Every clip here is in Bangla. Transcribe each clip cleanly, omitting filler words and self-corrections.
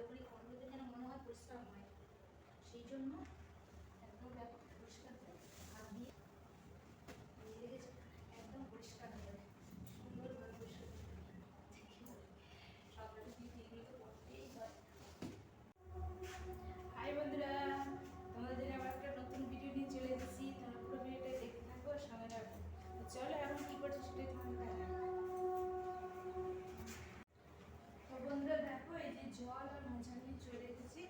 ভালো করে ঘরগুলোতে যেন মনে হয় পরিষ্কার হয়, সেই জন্য একদম দেখো পরিষ্কার করে হাত দিয়ে রেখেছে, একদম পরিষ্কার হয়ে যাবে, সুন্দরভাবে পরিষ্কার সকালে এগুলো তো করতেই হয়। হাই বন্ধুরা, তোমাদের জন্য আবার একটা নতুন ভিডিও নিয়ে চলে এসেছি। তোমরা পুরো ভিডিওটা দেখতে থাকো, সঙ্গে রাখো। চলো এখন কি করছি সেটাই তোমাদের দেখাই। তো বন্ধুরা দেখো, এই যে জল আর মোছা নিয়ে চলে এসেছি।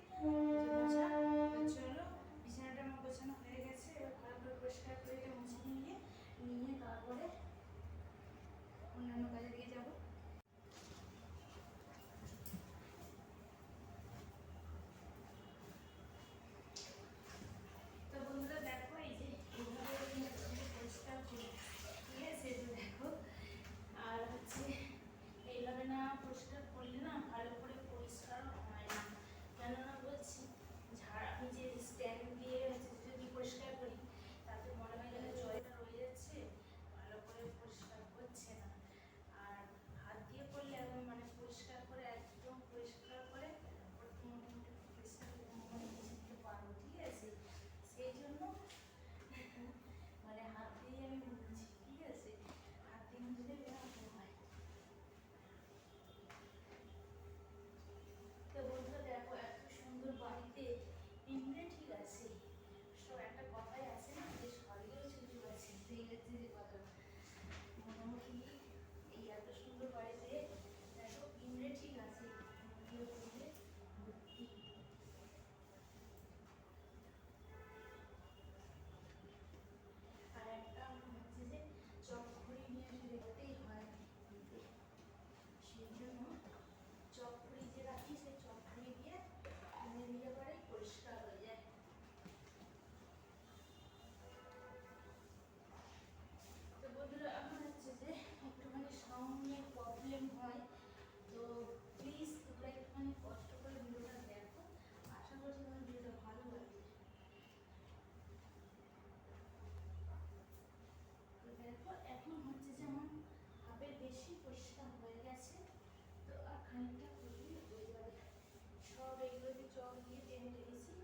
চলো, বিছানাটা আমার গোছানো হয়ে গেছে, এবার ভালো করে পরিষ্কার করে এটা মুছে নিয়ে তারপরে অন্যান্য কাজে দিয়ে যাবো। তো বন্ধুরা দেখো, এই যে পরিষ্কার করি, ঠিক আছে? তো দেখো, আর হচ্ছে এইভাবে না পরিষ্কার করলে না ভালো করে পরিষ্কার হয় না, কেননা বলছি আমি যে স্ট্যান্ড দিয়ে হচ্ছে যদি পরিষ্কার করি তাতে মনে হয় যেন জলটা রয়ে যাচ্ছে, ভালো করে পরিষ্কার হচ্ছে না। আর হাত দিয়ে করলে এখন মানে পরিষ্কার করে একদম পরিষ্কার করে মোটামুটি পরিষ্কার মানে মুছে দিতে পারবো, ঠিক আছে? সেই জন্য মানে হাত দিয়ে আমি মুছি, ঠিক আছে? হাত দিয়ে মুছলে এরকম হয়। তো বন্ধুরা দেখো, এত সুন্দর বাড়িতে পিঁপড়ে ঠিক আছে, সব একটা কথাই আছে না যে স্বর্গেও ছুটি আছে, সেই হচ্ছে যে কথা। মোটামুটি এই এত সুন্দর বাড়িতে দেখো পিঁপড়ে ঠিক আছে, পিঁপড়ে ভর্তি। আর একটা হচ্ছে যে চক ঘুরি নিয়ে আসলে রেখেতেই হয়, সেই জন্য চক ঘুরি যে রাখি সেই চক ঘুরি দিয়ে এনে দিলে পরে পরিষ্কার হয়ে যায়। তো বন্ধুরা আমার হচ্ছে যে একটুখানি সাউন্ডের প্রবলেম হয়, তো প্লিজ তোমরা একটুখানি কষ্ট করে ভিডিওটা দেখো, আশা করছি তোমার ভিডিওটা ভালো লাগবে। তো দেখো এখন হচ্ছে যে আমার হাফের বেশি পরিষ্কার হয়ে গেছে, তো আর খানিকটা করলেই হয়ে যাবে। সব এগুলোকে চক দিয়ে টেনে রেখেছি।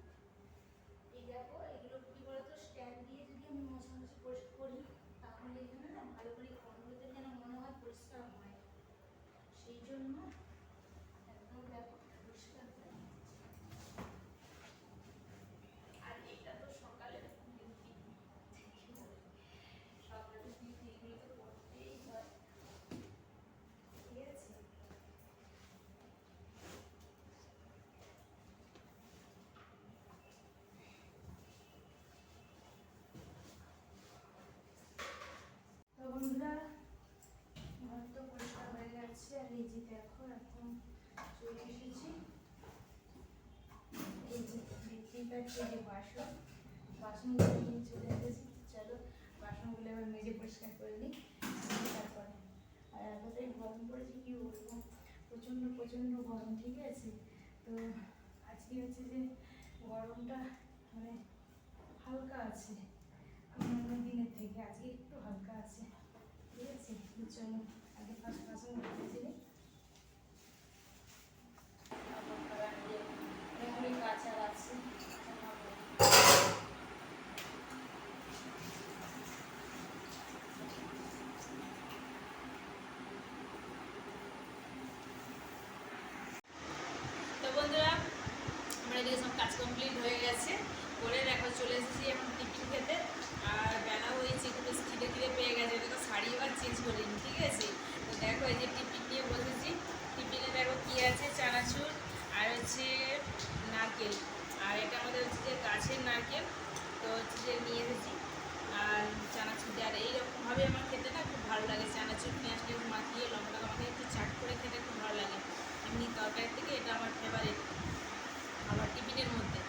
এই দেখো, এগুলো কি বলতো, স্ট্যান্ড দিয়ে যদি আমি মোছামুছি করি তাহলে এখানে না ভালো করে ঘরগুলোতে যেন মনে হয় পরিষ্কার হয়, সেই জন্য একদম দেখো পরিষ্কার করে। আর এটা তো সকালে ডিউটি, সকালে ডিউটি এগুলো তো করতেই হয়, ঠিক আছে? তো বন্ধুরা ঘর তো পরিষ্কার হয়ে গেছে, আর এই যে দেখো এখন চলে এসেছি, এই যে দেখতেই পাচ্ছি যে বাসনগুলো নিয়ে চলে এসেছি। চলো বাসনগুলো এবার মেজে পরিষ্কার করে নিই তারপরে। আর এতটাই গরম পড়েছে কি বলবো, প্রচণ্ড প্রচণ্ড গরম, ঠিক আছে? তো আজকে হচ্ছে যে গরমটা মানে হালকা আছে, অন্যান্য দিনের থেকে আজকে একটু হালকা আছে, ঠিক আছে? চলো আগে বাসনগুলো ভেজে নিই, অনেকগুলি কাঁচা আছে। তো বন্ধুরা আমার এদিকে সব কাজ কমপ্লিট হয়ে গেছে, করে দেখো চলে এসেছি এখন টিফিন খেতে। আর বেলা হয়েছে, একটু বেশ খিদে খিদে পেয়ে গেছে, দেখো শাড়ি আবার চেঞ্জ করিনি, ঠিক আছে? তো দেখো এই যে টিফিন নিয়ে বসেছি, টিফিনে দেখো কী আছে, চানাচুর আর হচ্ছে নারকেল, আর এটা আমাদের হচ্ছে যে গাছের নারকেল, তো হচ্ছে যে নিয়ে এসেছি। আর চানাচুর দিয়ে, আর এইরকমভাবে আমার খেতে না খুব ভালো লাগে, চানাচুর পেঁয়াজ টেঁয়াজ মাখিয়ে লঙ্কা মাখিয়ে একটু চাট করে খেতে খুব ভালো লাগে। এমনি তরকারি থেকে এটা আমার ফেভারিট আমার টিফিনের মধ্যে।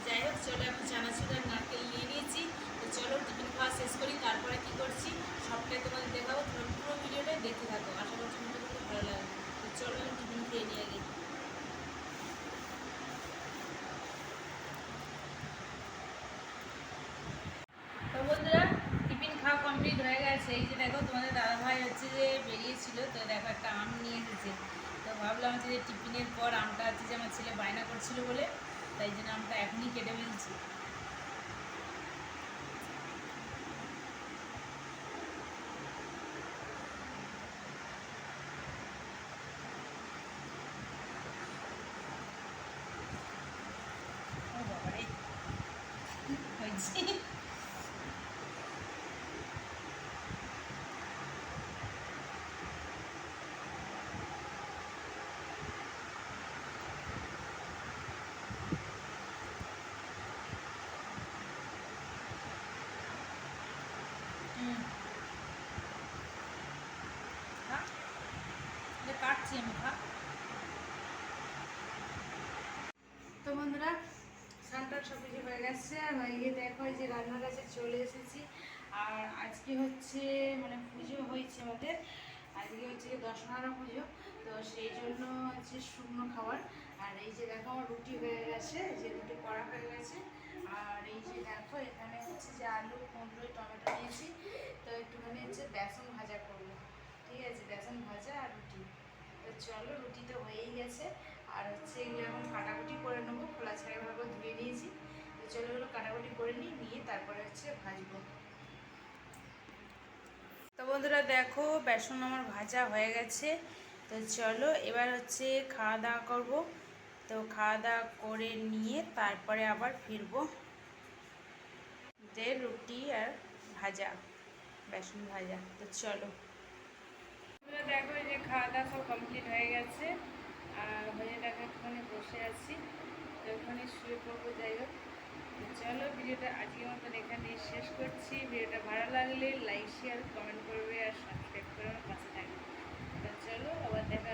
যাই হোক, চলো এখন চানাচুর আর নারকেল নিয়ে নিয়েছি। তো চলো টিফিন খাওয়া শেষ করি, তারপরে কী করছি সবটাই তোমাদের দেখাবো, তোমরা পুরো ভিডিওটাই দেখতে থাকো, আশা করছি ভিডিওটা খুব ভালো লাগে। তো চলো আমি টিফিন খেয়ে নিয়ে আগে। তো বন্ধুরা টিফিন খাওয়া কমপ্লিট হয়ে গেছে, এই যে দেখো তোমাদের দাদাভাই হচ্ছে যে বেরিয়েছিল, তো দেখো একটা আম নিয়ে এসেছে। তো ভাবলাম হচ্ছে যে টিফিনের পর আমটা হচ্ছে যে আমার ছেলে বায়না করছিল বলে, তাই জন্য আমটা এখনই কেটে ফেলছি। ও বাবারে, হয়েছে। খা, এটা কাটছি আমি, খা। তো বন্ধুরা, স্নানটান সব কিছু হয়ে গেছে, আর হয়ে গিয়ে দেখো এই যে রান্নার কাছে চলে এসেছি। আর আজকে হচ্ছে মানে পুজো হয়েছে আমাদের, আজকে হচ্ছে দশহরা পুজো, তো সেই জন্য হচ্ছে শুকনো খাবার। আর এই যে দেখো আমার রুটি হয়ে গেছে, যে রুটি করা হয়ে গেছে। আর এই যে দেখো এখানে হচ্ছে যে আলু, কুমড়ো, টমেটো নিয়েছি, তো একটুখানি হচ্ছে বেসন ভাজা করবো। ঠিক আছে, বেসন ভাজা আর রুটি। তো চলো, রুটি তো হয়েই গেছে। আর হচ্ছে এগুলো এখন কাটাকুটি করে নেবো, খোলা ছাড়া ভাবে ধুয়ে নিয়েছি। তো চলো এগুলো কাটাকুটি করে নিয়ে তারপরে হচ্ছে ভাজবো। তো বন্ধুরা দেখো, বেসন আমার ভাজা হয়ে গেছে। তো চলো এবার হচ্ছে খাওয়া দাওয়া করবো। তো খাওয়া দাওয়া করে নিয়ে তারপরে আবার ফিরবো। যে রুটি আর ভাজা, বেসন ভাজা। তো চলো দেখো, এই যে খাওয়া দাওয়া সব কমপ্লিট হয়ে গেছে। আর হয়ে দেখো একটুখানি বসে আছি, তো ওখানে শুয়ে পড়বো। যাই হোক, তো চলো ভিডিওটা আজকের মতন এখানে শেষ করছি। ভিডিওটা ভালো লাগলে লাইক, শেয়ার, কমেন্ট করবে আর সাবস্ক্রাইব করে আমার পাশে থাকবে। তো চলো আবার দেখা